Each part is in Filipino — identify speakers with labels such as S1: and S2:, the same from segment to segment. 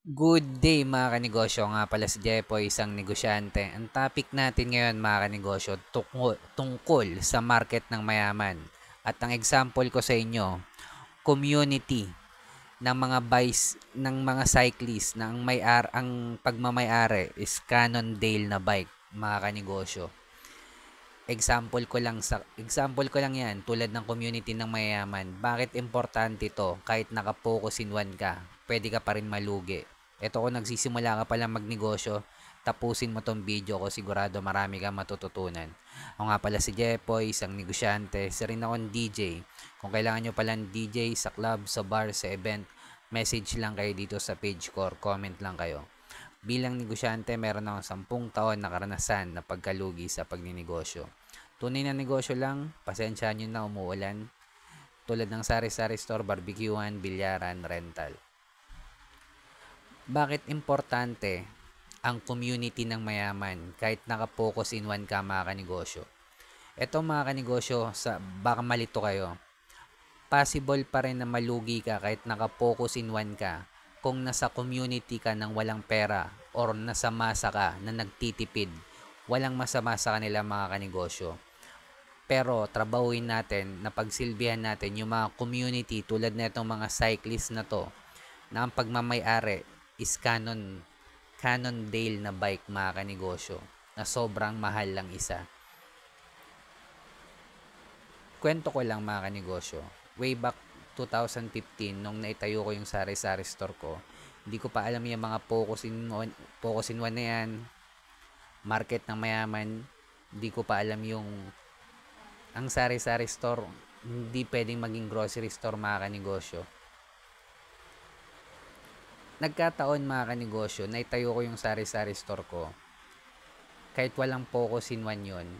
S1: Good day mga kanegosyo, nga pala si Jepoy, isang negosyante. Ang topic natin ngayon mga kanegosyo, tungkol sa market ng mayaman. At ang example ko sa inyo, community ng mga bikes ng mga cyclist na ang pagmamay-ari is Cannondale na bike mga kanegosyo. Example ko lang 'yan tulad ng community ng mayayaman. Bakit importante 'to? Kahit naka-focus in one ka, pwede ka pa rin malugi. Eto kung nagsisimula ka pa lang magnegosyo, tapusin mo tong video ko, sigurado marami kang matututunan. Ako nga pala si Jepoy, isang negosyante, isa rin akong DJ. Kung kailangan nyo palang DJ sa club, sa bar, sa event, message lang kayo dito sa page ko or comment lang kayo. Bilang negosyante, meron akong 10 taon na karanasan na pagkalugi sa pagninegosyo. Tunay na negosyo lang, pasensyahan nyo na umuulan. Tulad ng sari-sari store, barbecuehan, bilyaran, rental. Bakit importante ang community ng mayaman kahit nakapokus in one ka mga kanegosyo? Ito mga kanegosyo, baka malito kayo. Possible pa rin na malugi ka kahit nakapokus in one ka kung nasa community ka ng walang pera or nasa masa ka na nagtitipid. Walang masama sa kanila mga kanegosyo. Pero trabahuin natin na pagsilbihan natin yung mga community tulad na itong mga cyclist na to na ang pagmamay-ari is Cannondale na bike mga kanegosyo na sobrang mahal lang isa. Kwento ko lang mga kanegosyo. Way back 2015 nung naitayo ko yung sari-sari store ko, hindi ko pa alam yung mga focus in one na yan, market ng mayaman, hindi ko pa alam yung ang sari-sari store hindi pwedeng maging grocery store mga kanegosyo. Nagkataon mga kanegosyo, naitayo ko yung sari-sari store ko. Kahit walang focus in one yun,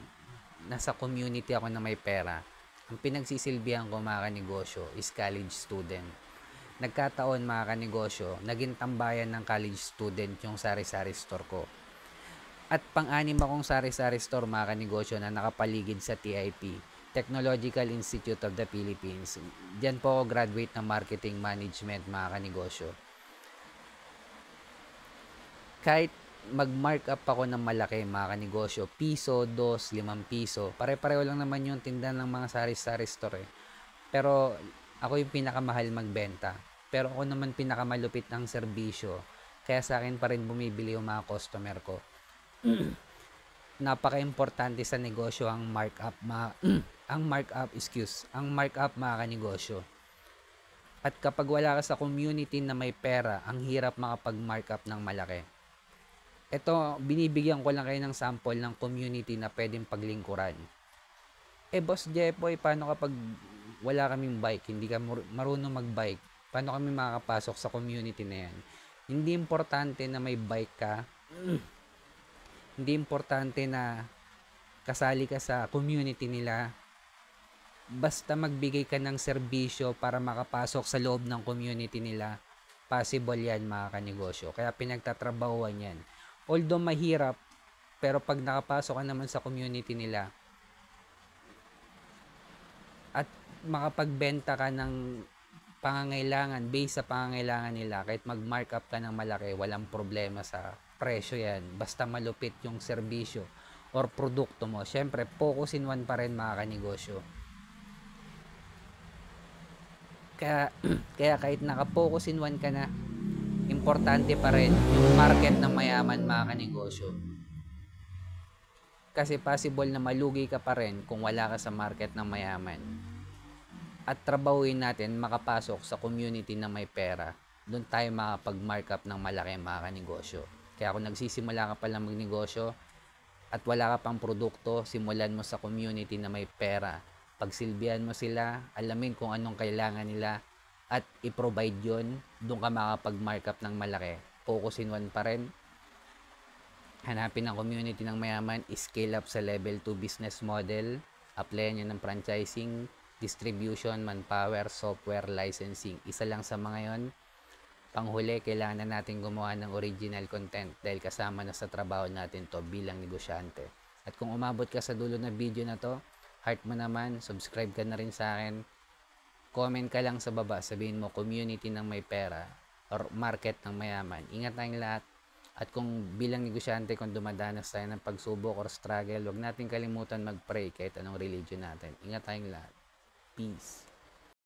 S1: nasa community ako na may pera. Ang pinagsisilbihan ko mga kanegosyo is college student. Nagkataon mga kanegosyo, naging tambayan ng college student yung sari-sari store ko. At pang-anim akong sari-sari store mga kanegosyo na nakapaligid sa TIP, Technological Institute of the Philippines. Diyan po ako graduate ng marketing management mga kanegosyo. Kahit mag-mark up ako ng malaki mga kanegosyo, piso, 2, 5 piso, pare-pareho lang naman yung tinda ng mga sari-sari store eh. Pero ako yung pinakamahal magbenta. Pero ako naman pinakamalupit ng serbisyo. Kaya sa akin pa rin bumibili yung mga customer ko. Napaka-importante sa negosyo ang markup, ang markup mga kanegosyo. At kapag wala ka sa community na may pera, ang hirap makapag-markup ng malaki. Ito, binibigyan ko lang kayo ng sample ng community na pwedeng paglingkuran. Boss Jepoy, paano kapag wala kaming bike, hindi ka marunong mag-bike, paano kami makakapasok sa community na yan? Hindi importante na may bike ka, hindi importante na kasali ka sa community nila, basta magbigay ka ng serbisyo para makapasok sa loob ng community nila, possible yan mga kanegosyo. Kaya pinagtatrabahuan yan. Although mahirap, pero pag nakapasok ka naman sa community nila at makapagbenta ka ng pangangailangan based sa pangangailangan nila, kahit mag-markup ka ng malaki, walang problema sa presyo yan. Basta malupit yung serbisyo or produkto mo. Syempre, focus in one pa rin mga kanegosyo. Kaya kahit naka-focus in one ka na, importante pa rin yung market ng mayaman mga kanegosyo. Kasi possible na malugi ka pa rin kung wala ka sa market ng mayaman. At trabahuin natin makapasok sa community na may pera. Doon tayo makapag-markup ng malaki mga kanegosyo. Kaya kung nagsisimula ka pa lang magnegosyo at wala ka pang produkto, simulan mo sa community na may pera. Pagsilbihan mo sila, alamin kung anong kailangan nila at i-provide yon, doon ka makapag-markup ng malaki. Focus in one pa rin. Hanapin ang community ng mayaman, scale up sa level 2 business model, applyan nyo ng franchising, distribution, manpower, software, licensing. Isa lang sa mga yon. Panghuli, kailangan na natin gumawa ng original content dahil kasama na sa trabaho natin to bilang negosyante. At kung umabot ka sa dulo ng video na to, heart mo naman, subscribe ka na rin sa akin, comment ka lang sa baba, sabihin mo community ng may pera or market ng mayaman. Ingat tayong lahat. At kung bilang negosyante, kung dumadanas tayo ng pagsubok or struggle, huwag natin kalimutan mag-pray kahit anong religion natin. Ingat tayong lahat. Peace.